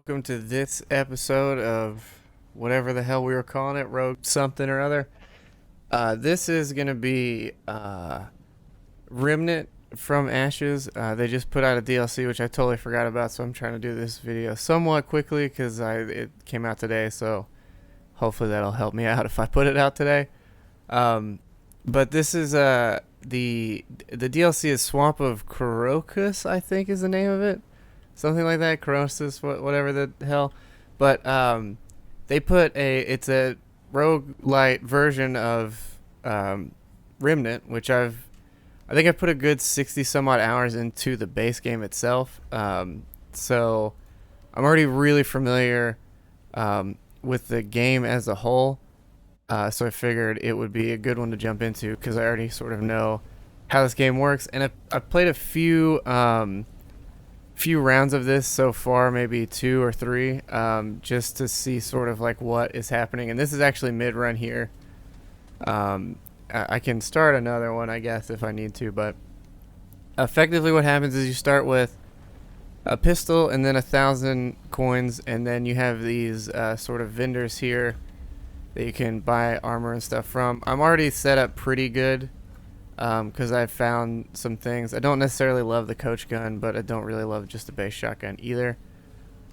Welcome to this episode of whatever the hell we were calling it, Rogue something or other. This is going to be Remnant from Ashes. They just put out a DLC, which I totally forgot about, so I'm trying to do this video somewhat quickly because it came out today, so hopefully that'll help me out if I put it out today. But this is the DLC is Swamp of Corocus, I think is the name of it. Something like that, Corsus, whatever the hell. But it's a roguelite version of Remnant, which I think I put a good 60 some odd hours into the base game itself. So I'm already really familiar with the game as a whole. So I figured it would be a good one to jump into because I already sort of know how this game works. And I've played a few rounds of this so far, maybe 2 or 3, just to see sort of like what is happening. And this is actually mid-run here. I can start another one, I guess, if I need to, but effectively what happens is you start with a pistol and then 1,000 coins, and then you have these sort of vendors here that you can buy armor and stuff from. I'm already set up pretty good because I've found some things. I don't necessarily love the coach gun, but I don't really love just the base shotgun either.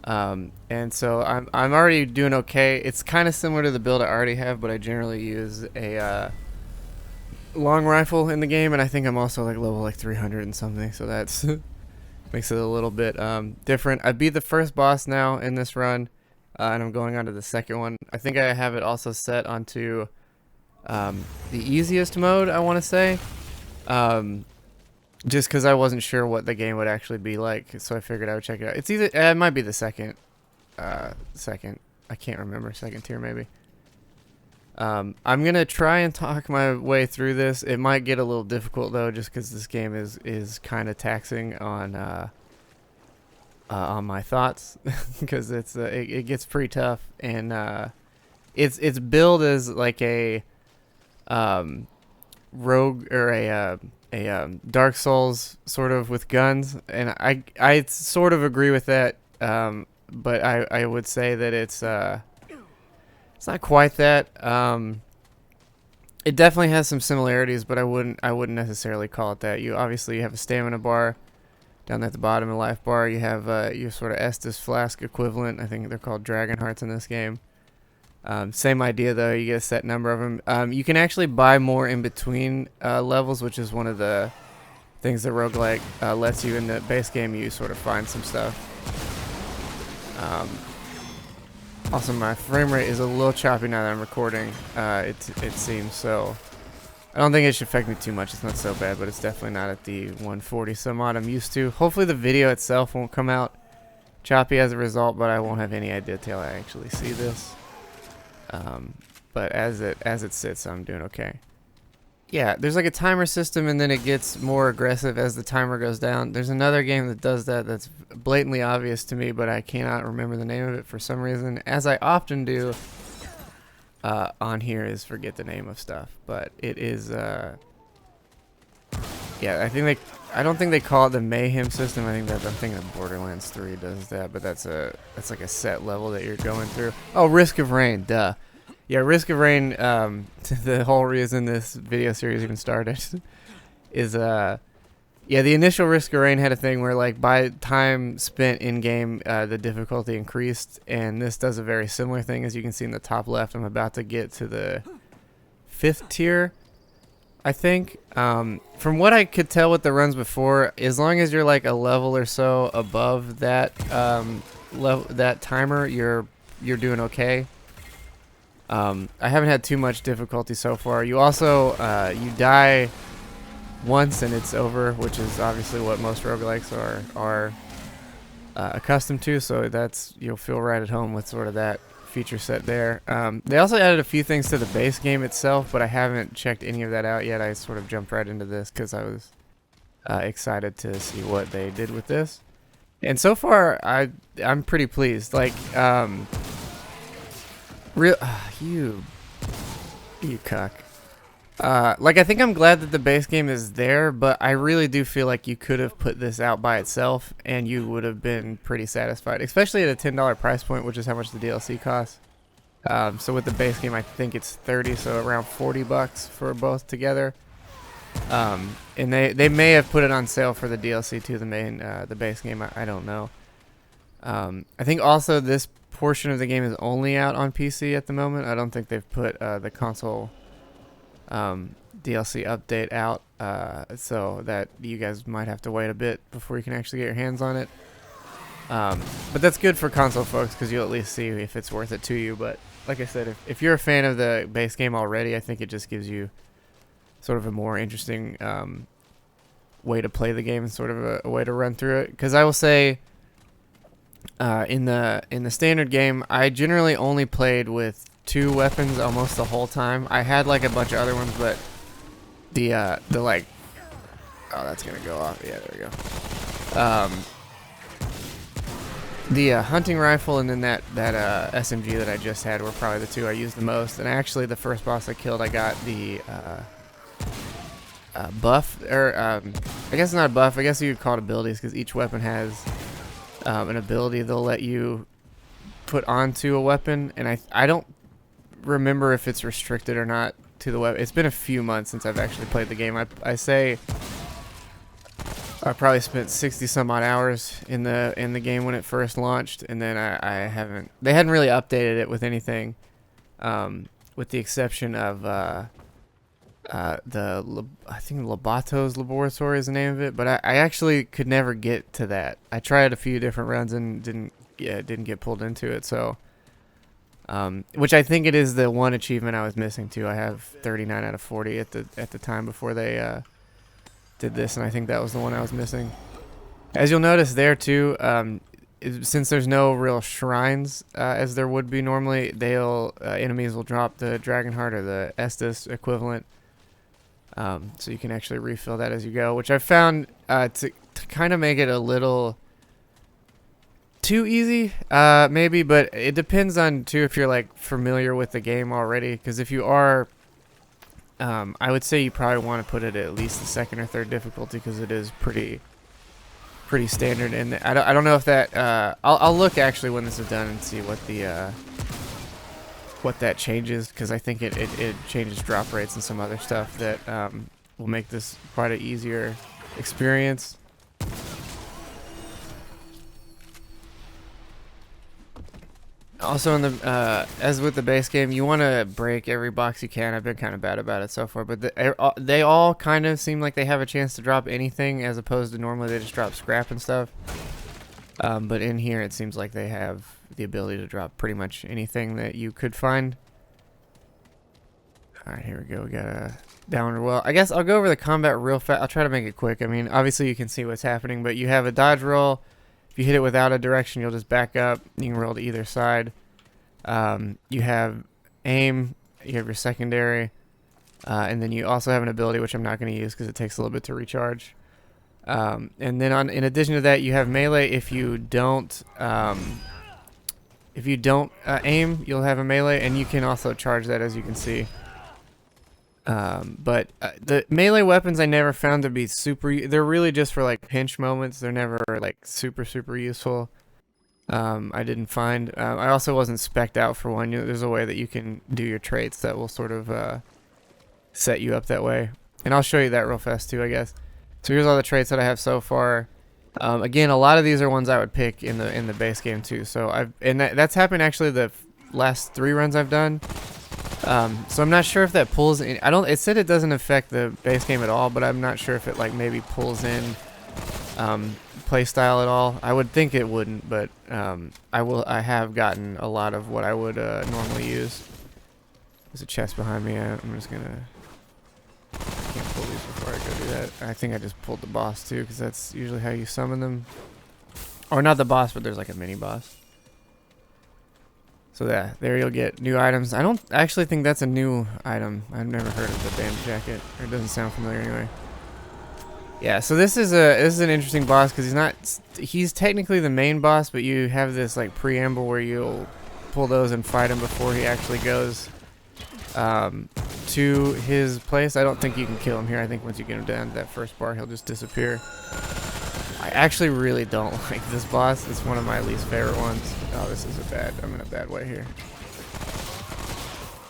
And so I'm already doing okay. It's kind of similar to the build I already have, but I generally use a long rifle in the game, and I think I'm also like level like 300 and something, so that's makes it a little bit different. I beat the first boss now in this run, and I'm going on to the second one. I think I have it also set onto the easiest mode, I want to say, just because I wasn't sure what the game would actually be like, so I figured I would check it out. It's either it might be the second I can't remember, second tier maybe. I'm gonna try and talk my way through this. It might get a little difficult though, just because this game is kind of taxing on my thoughts, because it gets pretty tough, and it's billed as like a rogue or a Dark Souls sort of with guns, and I sort of agree with that, but I would say that it's not quite that. It definitely has some similarities, but I wouldn't necessarily call it that. You obviously have a stamina bar down at the bottom, a life bar. You have your sort of Estus flask equivalent. I think they're called Dragon Hearts in this game. Same idea though. You get a set number of them. You can actually buy more in between levels, which is one of the things that roguelike lets you. In the base game, you sort of find some stuff. Also, my frame rate is a little choppy now that I'm recording. It seems so. I don't think it should affect me too much. It's not so bad, but it's definitely not at the 140 some odd I'm used to. Hopefully the video itself won't come out choppy as a result, but I won't have any idea till I actually see this. But as it sits, I'm doing okay. Yeah, there's like a timer system, and then it gets more aggressive as the timer goes down. There's another game that does that that's blatantly obvious to me, but I cannot remember the name of it for some reason, as I often do on here, is forget the name of stuff. But it is yeah, I don't think they call it the Mayhem system. I'm thinking of Borderlands 3 does that, but that's like a set level that you're going through. Oh, Risk of Rain, duh. Yeah, Risk of Rain, the whole reason this video series even started is, yeah, the initial Risk of Rain had a thing where, like, by time spent in-game, the difficulty increased, and this does a very similar thing. As you can see in the top left, I'm about to get to the 5th tier, I think. From what I could tell with the runs before, as long as you're, like, a level or so above that, that timer, you're doing okay. I haven't had too much difficulty so far. You also, you die once and it's over, which is obviously what most roguelikes are accustomed to, so you'll feel right at home with sort of that feature set there. They also added a few things to the base game itself, but I haven't checked any of that out yet. I sort of jumped right into this because I was excited to see what they did with this. And so far, I'm pretty pleased. Like, you cuck. Like, I think I'm glad that the base game is there, but I really do feel like you could have put this out by itself and you would have been pretty satisfied, especially at a $10 price point, which is how much the DLC costs. So with the base game, I think it's 30, so around 40 bucks for both together. And they may have put it on sale for the DLC too, the base game. I don't know. I think also this portion of the game is only out on PC at the moment. I don't think they've put the console DLC update out, so that you guys might have to wait a bit before you can actually get your hands on it. But that's good for console folks because you'll at least see if it's worth it to you. But like I said, if you're a fan of the base game already, I think it just gives you sort of a more interesting way to play the game and sort of a way to run through it. Because I will say, in the standard game, I generally only played with 2 weapons almost the whole time. I had like a bunch of other ones, but the like, oh, that's gonna go off. Yeah, there we go. The hunting rifle and then that SMG that I just had were probably the 2 I used the most. And actually, the first boss I killed, I got the buff, or I guess not a buff. I guess you could call it abilities because each weapon has an ability they'll let you put onto a weapon, and I don't remember if it's restricted or not to the weapon. It's been a few months since I've actually played the game. I say I probably spent 60 some odd hours in the game when it first launched, and then they hadn't really updated it with anything, with the exception of I think Lobatos Laboratory is the name of it, but I actually could never get to that. I tried a few different runs and didn't get pulled into it. So, which I think it is the one achievement I was missing too. I have 39 out of 40 at the time before they did this, and I think that was the one I was missing. As you'll notice there too, since there's no real shrines as there would be normally, enemies will drop the Dragon Heart or the Estus equivalent. So you can actually refill that as you go, which I found to kind of make it a little too easy, maybe, but it depends on too if you're like familiar with the game already. Because if you are, I would say you probably want to put it at least the 2nd or 3rd difficulty because it is pretty standard. And I don't know if that I'll look actually when this is done and see what that changes, because I think it changes drop rates and some other stuff that will make this quite an easier experience. Also, as with the base game, you want to break every box you can. I've been kind of bad about it so far, but they all kind of seem like they have a chance to drop anything, as opposed to normally they just drop scrap and stuff. But in here, it seems like they have the ability to drop pretty much anything that you could find. Alright, here we go. We got a downward well. I guess I'll go over the combat real fast. I'll try to make it quick. I mean, obviously you can see what's happening, but you have a dodge roll. If you hit it without a direction, you'll just back up. You can roll to either side. You have aim. You have your secondary. And then you also have an ability, which I'm not going to use because it takes a little bit to recharge. And then in addition to that, you have melee. If you don't aim, you'll have a melee, and you can also charge that, as you can see. But the melee weapons I never found to be they're really just for like pinch moments. They're never like super useful. I didn't find. I also wasn't spec'd out for one. There's a way that you can do your traits that will sort of set you up that way, and I'll show you that real fast too, I guess. So here's all the traits that I have so far. Again, a lot of these are ones I would pick in the base game too. So that's happened actually the last 3 runs I've done. So I'm not sure if that pulls in. It said it doesn't affect the base game at all, but I'm not sure if it like maybe pulls in play style at all. I would think it wouldn't, but I have gotten a lot of what I would normally use. There's a chest behind me. I'm just gonna. I can't pull these before I go do that. I think I just pulled the boss too, because that's usually how you summon them. Or not the boss, but there's like a mini boss. So yeah, there you'll get new items. I don't actually think that's a new item. I've never heard of the bandit jacket. Or it doesn't sound familiar anyway. Yeah, so this is an interesting boss because he's technically the main boss, but you have this like preamble where you'll pull those and fight him before he actually goes to his place. I don't think you can kill him here. I think once you get him down to that first bar, he'll just disappear. I actually really don't like this boss. It's one of my least favorite ones. Oh, this is I'm in a bad way here.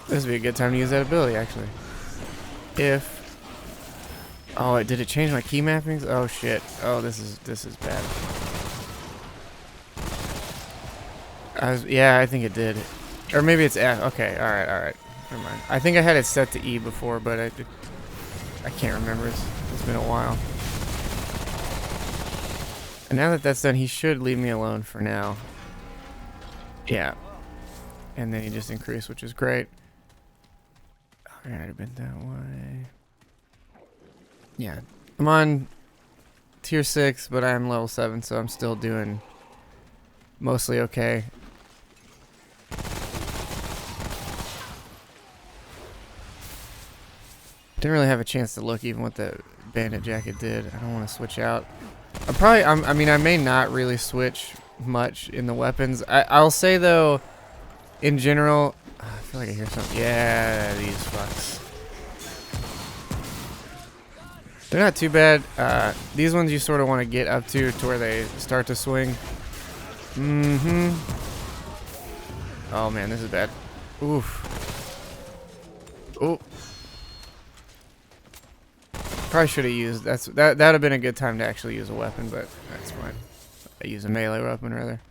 This would be a good time to use that ability, actually. Oh, did it change my key mappings? Oh shit. Oh, this is bad. Yeah, I think it did. Or maybe it's F. Okay, alright. Never mind. I think I had it set to E before, but I can't remember. It's been a while. And now that that's done, he should leave me alone for now. Yeah. And then he just increased, which is great. Okay, I'd have been that way. Yeah. I'm on tier 6, but I'm level 7, so I'm still doing mostly okay. Didn't really have a chance to look even what the bandit jacket did. I don't want to switch out. I mean, I may not really switch much in the weapons. I'll say though, in general, I feel like I hear something. Yeah, these fucks. They're not too bad. These ones you sort of want to get up to where they start to swing. Oh man, this is bad. Oof. Oh. Probably should have used that'd have been a good time to actually use a weapon, but that's fine. I use a melee weapon rather.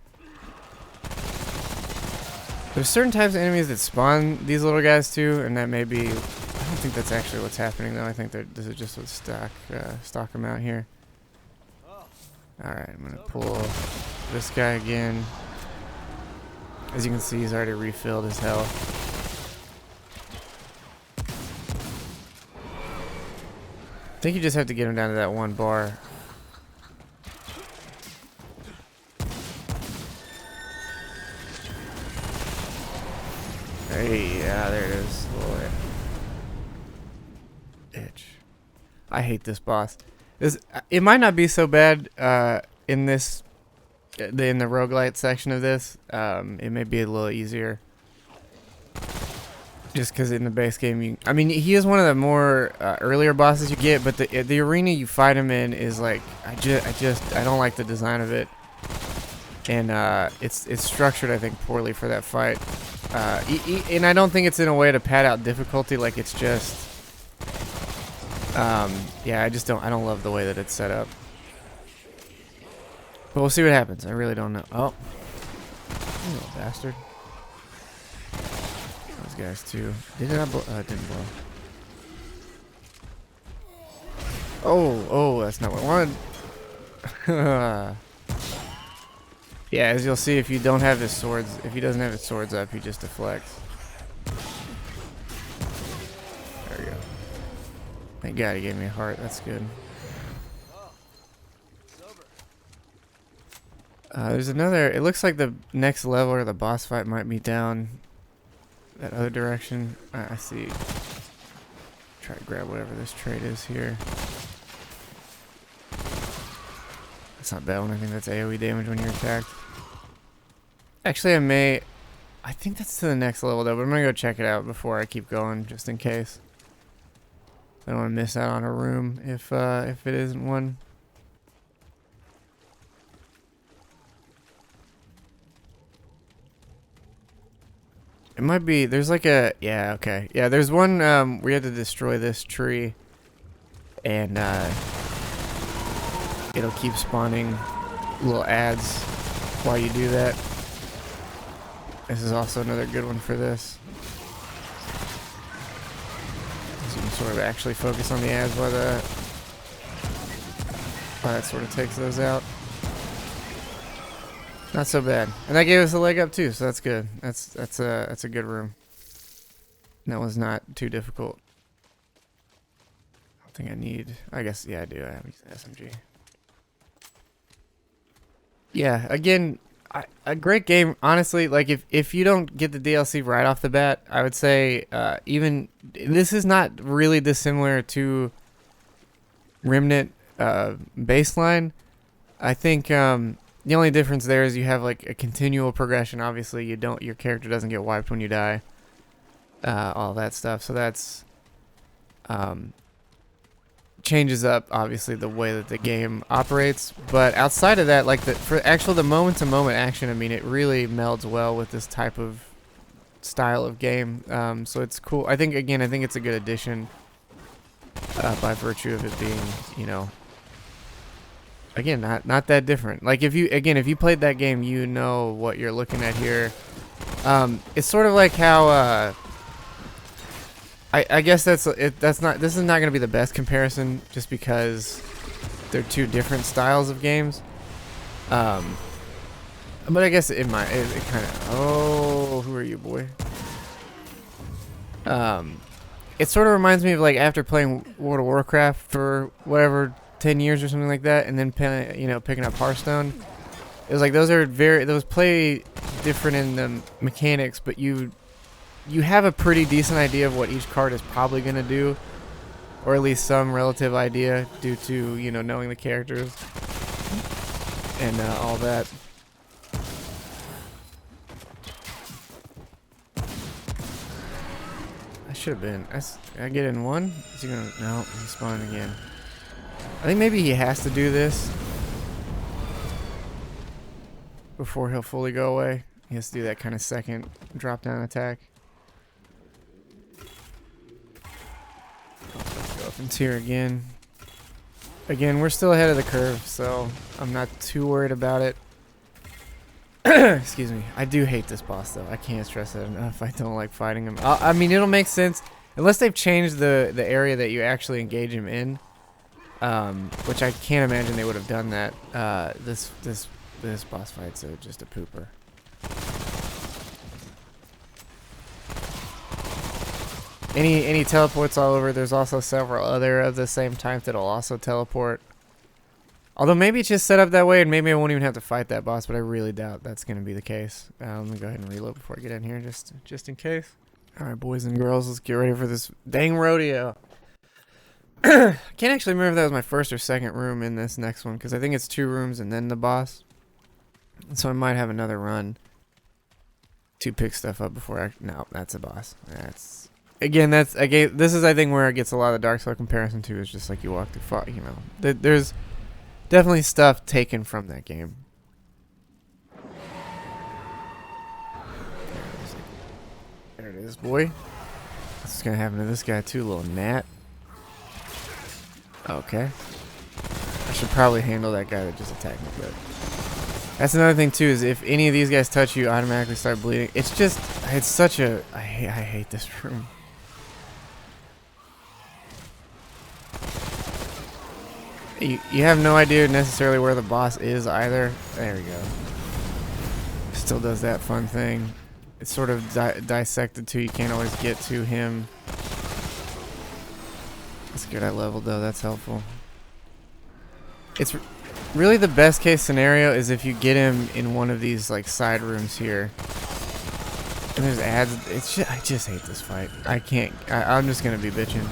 There's certain types of enemies that spawn these little guys too, and that may be. I don't think that's actually what's happening though. I think this is just what stock them out here. All right, I'm gonna pull this guy again. As you can see, he's already refilled his health. I think you just have to get him down to that one bar. Hey, yeah, there it is. Boy. Itch. I hate this boss. It might not be so bad in the roguelite section of this. It may be a little easier. Just because in the base game, I mean, he is one of the more earlier bosses you get, but the arena you fight him in is like, I don't like the design of it, and it's structured, I think, poorly for that fight, and I don't think it's in a way to pad out difficulty. Like it's just, yeah, I don't love the way that it's set up. But we'll see what happens. I really don't know. Oh, you little bastard. Guys too. Did it not blow? It didn't blow. Oh, that's not what I wanted. Yeah, as you'll see, if you don't have his swords, if he doesn't have his swords up, he just deflects. There we go. Thank God he gave me a heart. That's good. There's another. It looks like the next level or the boss fight might be down that other direction. I see. Try to grab whatever this trait is here. That's not bad one. I think that's AoE damage when you're attacked. Actually, I think that's to the next level though, but I'm gonna go check it out before I keep going, just in case. I don't want to miss out on a room if it isn't one. It might be, there's like a, yeah, okay. Yeah, there's one, we had to destroy this tree, and, it'll keep spawning little ads while you do that. This is also another good one for this. So you can sort of actually focus on the ads while that sort of takes those out. Not so bad, and that gave us a leg up too, so that's good. That's a good room. That was not too difficult. I don't think I need. I guess yeah, I do. I have an SMG. Yeah, again, a great game. Honestly, like if you don't get the DLC right off the bat, I would say even this is not really dissimilar to Remnant baseline. I think. The only difference there is you have like a continual progression. Obviously, your character doesn't get wiped when you die. All that stuff. So that's changes up obviously the way that the game operates, but outside of that, like the moment-to-moment action, I mean, it really melds well with this type of style of game. So it's cool. I think it's a good addition by virtue of it being, you know, again, not that different. Like if you played that game, you know what you're looking at here. It's sort of like how I guess this is not going to be the best comparison just because they're two different styles of games. But I guess it kind of, oh, who are you, boy? It sort of reminds me of like after playing World of Warcraft for whatever 10 years or something like that, and then picking up Hearthstone. It was like those play different in the mechanics, but you have a pretty decent idea of what each card is probably going to do, or at least some relative idea due to, you know, knowing the characters and all that. I should have been. I get in one? Is he going to? No, he's spawning again. I think maybe he has to do this before he'll fully go away. He has to do that kind of second drop down attack. Let's go up into here again. Again, we're still ahead of the curve, so I'm not too worried about it. Excuse me. I do hate this boss, though. I can't stress that enough. I don't like fighting him. I mean, it'll make sense unless they've changed the area that you actually engage him in, which I can't imagine they would have done that. This boss fight's just a pooper. Any teleports all over. There's also several other of the same type that'll also teleport. Although maybe it's just set up that way, and maybe I won't even have to fight that boss, but I really doubt that's going to be the case. Let me go ahead and reload before I get in here, just in case. All right, boys and girls, let's get ready for this dang rodeo. I can't actually remember if that was my first or second room in this next one, because I think it's 2 rooms and then the boss. So I might have another run to pick stuff up before I... No, that's a boss. This is, I think, where it gets a lot of Dark Souls comparison to, is just like you walk through, you know. There's definitely stuff taken from that game. There it is, boy. What's going to happen to this guy, too, little gnat? Okay. I should probably handle that guy that just attacked me, but... That's another thing, too, is if any of these guys touch you, automatically start bleeding. It's just... It's such a... I hate this room. You have no idea necessarily where the boss is either. There we go. Still does that fun thing. It's sort of dissected too. You can't always get to him. That's good. I leveled though. That's helpful. It's really the best case scenario is if you get him in one of these like side rooms here. And there's ads. I just hate this fight. I can't. I'm just gonna be bitching.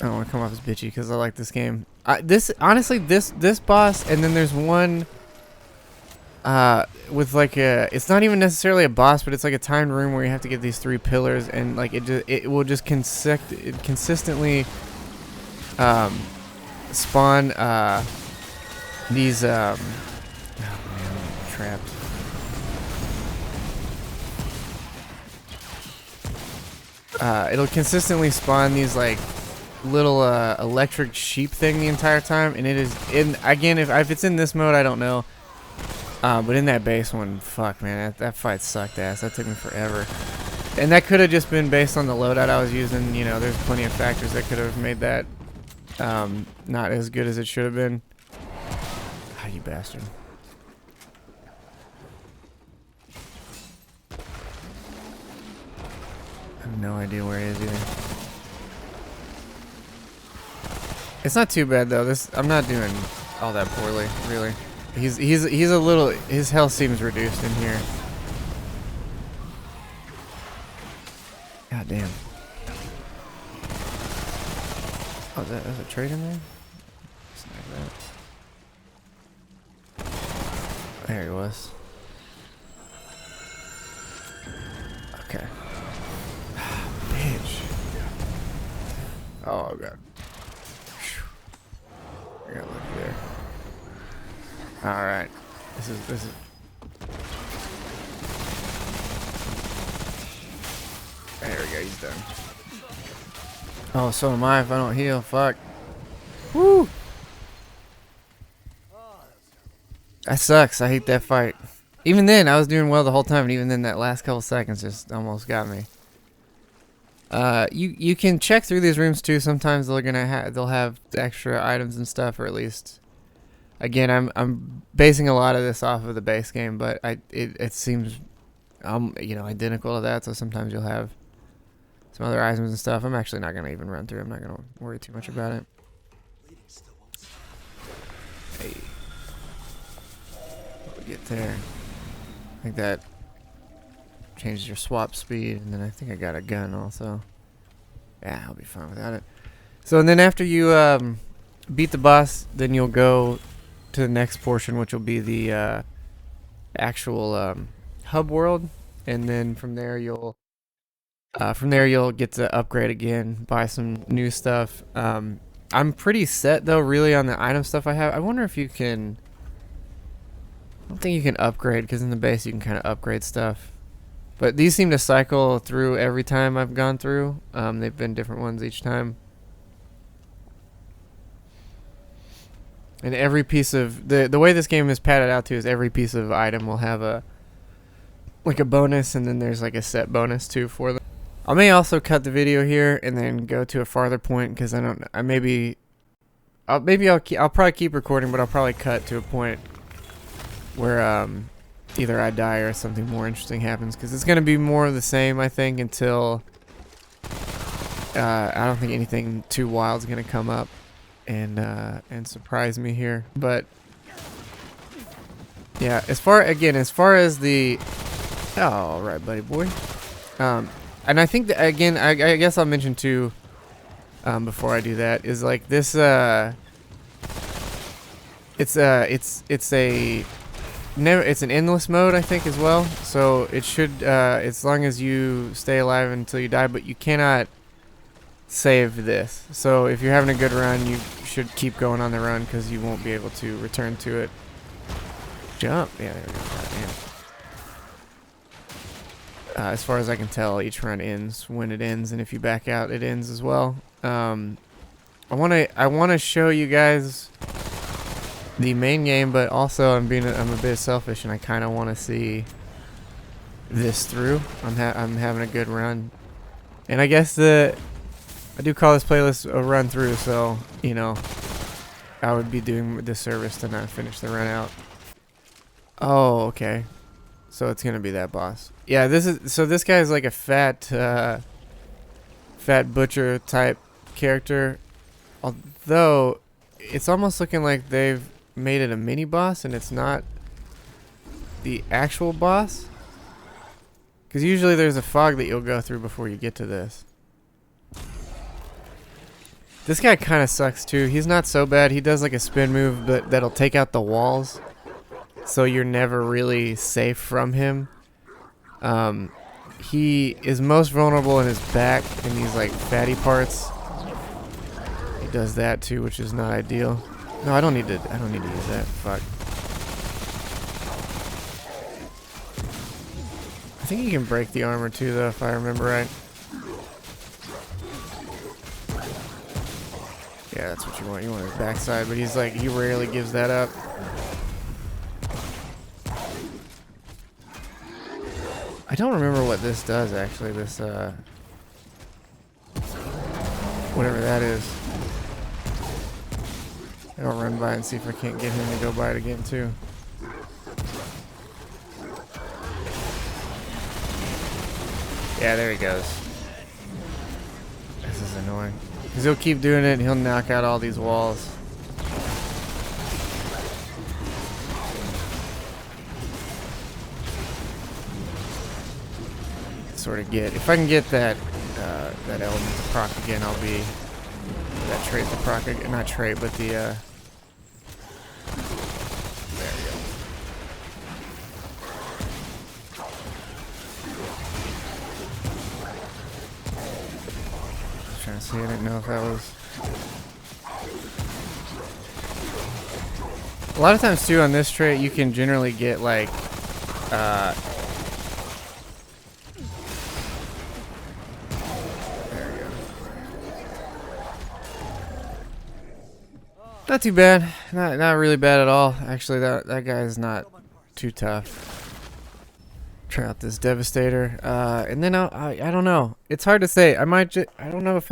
I don't want to come off as bitchy because I like this game. Honestly, this boss, and then there's one with like it's not even necessarily a boss, but it's like a timed room where you have to get these 3 pillars, and like it will just consistently spawn these oh man, I'm trapped. It'll consistently spawn these like little electric sheep thing the entire time, and it is again, if it's in this mode, I don't know, but in that base one, fuck man, that fight sucked ass. That took me forever, and that could have just been based on the loadout I was using. You know, there's plenty of factors that could have made that not as good as it should have been. Ah, you bastard. I have no idea where he is either. It's not too bad though. I'm not doing all that poorly, really. He's a little. His health seems reduced in here. God damn. Oh, there's a trade in there. Snag that. There he was. Okay. Oh god. I got lucky there. Alright. This is there we go, he's done. Oh, so am I if I don't heal. Fuck. Woo! That sucks. I hate that fight. Even then, I was doing well the whole time, and even then, that last couple seconds just almost got me. You can check through these rooms too. Sometimes they'll have extra items and stuff, or at least. Again, I'm basing a lot of this off of the base game, but it seems identical to that. So sometimes you'll have some other items and stuff. I'm actually not gonna even run through. I'm not gonna worry too much about it. Hey. Get there. I think that changes your swap speed, and then I think I got a gun also. Yeah, I'll be fine without it. So, and then after you beat the boss, then you'll go to the next portion, which will be the actual hub world, and then from there you'll get to upgrade again, buy some new stuff. I'm pretty set though, really, on the item stuff I have. I wonder if you can. I don't think you can upgrade, because in the base you can kind of upgrade stuff. But these seem to cycle through every time I've gone through. They've been different ones each time. And every piece of... The way this game is padded out to is every piece of item will have a bonus, and then there's like a set bonus too for them. I may also cut the video here and then go to a farther point, because I'll probably keep recording, but I'll probably cut to a point where either I die or something more interesting happens, because it's going to be more of the same, I think, until I don't think anything too wild is going to come up and surprise me here. But yeah, as far as the all right, buddy boy, and I think that, again, I guess I'll mention too, before I do that, is like this it's an endless mode, I think, as well. So it should, as long as you stay alive until you die, but you cannot save this. So if you're having a good run, you should keep going on the run, because you won't be able to return to it. Jump. Yeah, there we go. As far as I can tell, each run ends when it ends, and if you back out, it ends as well. I wanna show you guys the main game, but also I'm a bit selfish, and I kind of want to see this through. I'm having a good run, and I guess I do call this playlist a run through, so I would be doing a disservice to not finish the run out. Oh, okay. So it's gonna be that boss. Yeah, this guy is like a fat butcher type character, although it's almost looking like they've made it a mini boss and it's not the actual boss, because usually there's a fog that you'll go through before you get to this. This guy kind of sucks too. He's not so bad. He does like a spin move that'll take out the walls, so you're never really safe from him. He is most vulnerable in his back and these like fatty parts. He does that too, which is not ideal. No, I don't need to use that. Fuck. I think you can break the armor too, though, if I remember right. Yeah, that's what you want. You want his backside, but he's like, he rarely gives that up. I don't remember what this does, actually. This, whatever that is. I'll run by and see if I can't get him to go by it again, too. Yeah, there he goes. This is annoying. Because he'll keep doing it and he'll knock out all these walls. Sort of get, if I can get that that element to proc again, I'll be that trait to proc again, not trait, but the there we go. trying to see. I didn't know if that was... A lot of times too on this trait you can generally get like there we go. Not too bad. Not really bad at all. Actually that guy is not too tough. Try out this Devastator. And then I don't know. It's hard to say. I don't know if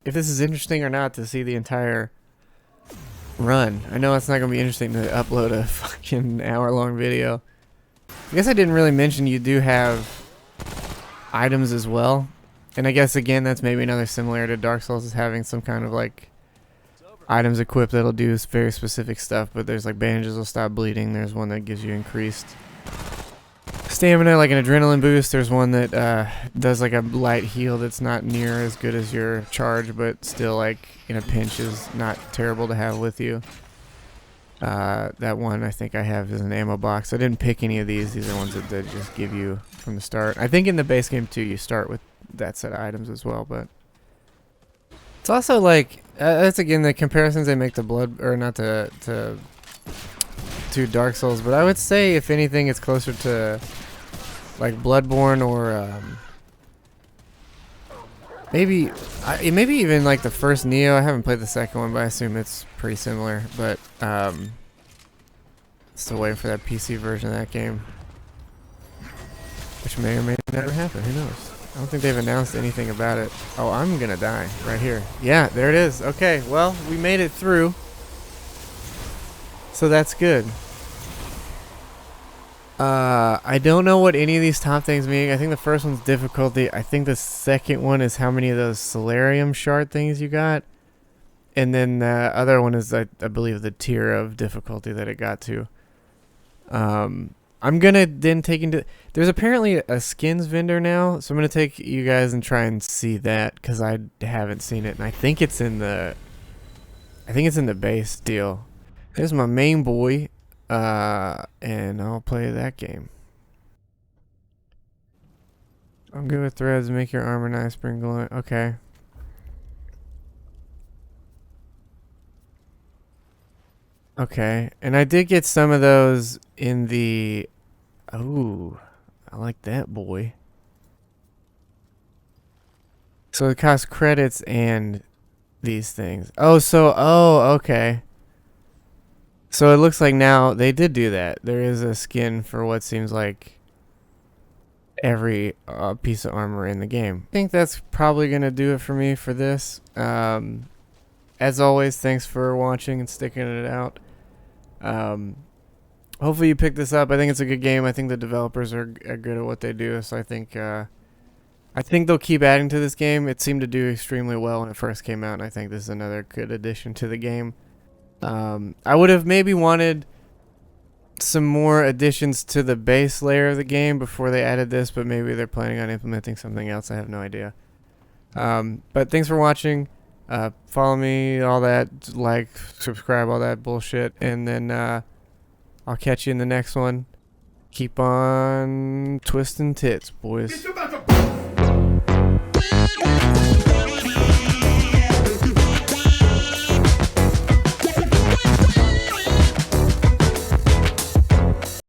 this is interesting or not to see the entire run. I know it's not gonna be interesting to upload a fucking hour-long video. I guess I didn't really mention you do have items as well, and I guess again that's maybe another similarity to Dark Souls is having some kind of like items equipped that'll do very specific stuff. But there's like bandages will stop bleeding. There's one that gives you increased stamina, like an adrenaline boost. There's one that does like a light heal that's not near as good as your charge, but still like in a pinch is not terrible to have with you. That one I think I have is an ammo box. I didn't pick any of these. These are ones that they just give you from the start. I think in the base game too you start with that set of items as well, but it's also like that's again the comparisons they make to Blood or not to Dark Souls, but I would say if anything it's closer to like Bloodborne or maybe even like the first Neo. I haven't played the second one, but I assume it's pretty similar. But still waiting for that PC version of that game, which may or may never happen. Who knows? I don't think they've announced anything about it. Oh, I'm gonna die right here. Yeah, there it is. Okay, well we made it through, so that's good. I don't know what any of these top things mean. I think the first one's difficulty. I think the second one is how many of those Solarium shard things you got. And then the other one is, I believe, the tier of difficulty that it got to. I'm going to then take into... There's apparently a skins vendor now, so I'm going to take you guys and try and see that, because I haven't seen it. And I think it's in the... base deal. There's my main boy. And I'll play that game. I'm good with threads. Make your armor nice, spring glowing. Okay. Okay, and I did get some of those in the... Oh, I like that boy. So it costs credits and these things. Oh, okay. So it looks like now they did do that. There is a skin for what seems like every piece of armor in the game. I think that's probably going to do it for me for this. As always, thanks for watching and sticking it out. Hopefully you pick this up. I think it's a good game. I think the developers are good at what they do. So I think they'll keep adding to this game. It seemed to do extremely well when it first came out, and I think this is another good addition to the game. I would have maybe wanted some more additions to the base layer of the game before they added this, but maybe they're planning on implementing something else. I have no idea. But thanks for watching. Follow me, all that, like, subscribe, all that bullshit, and then I'll catch you in the next one. Keep on twisting tits, boys.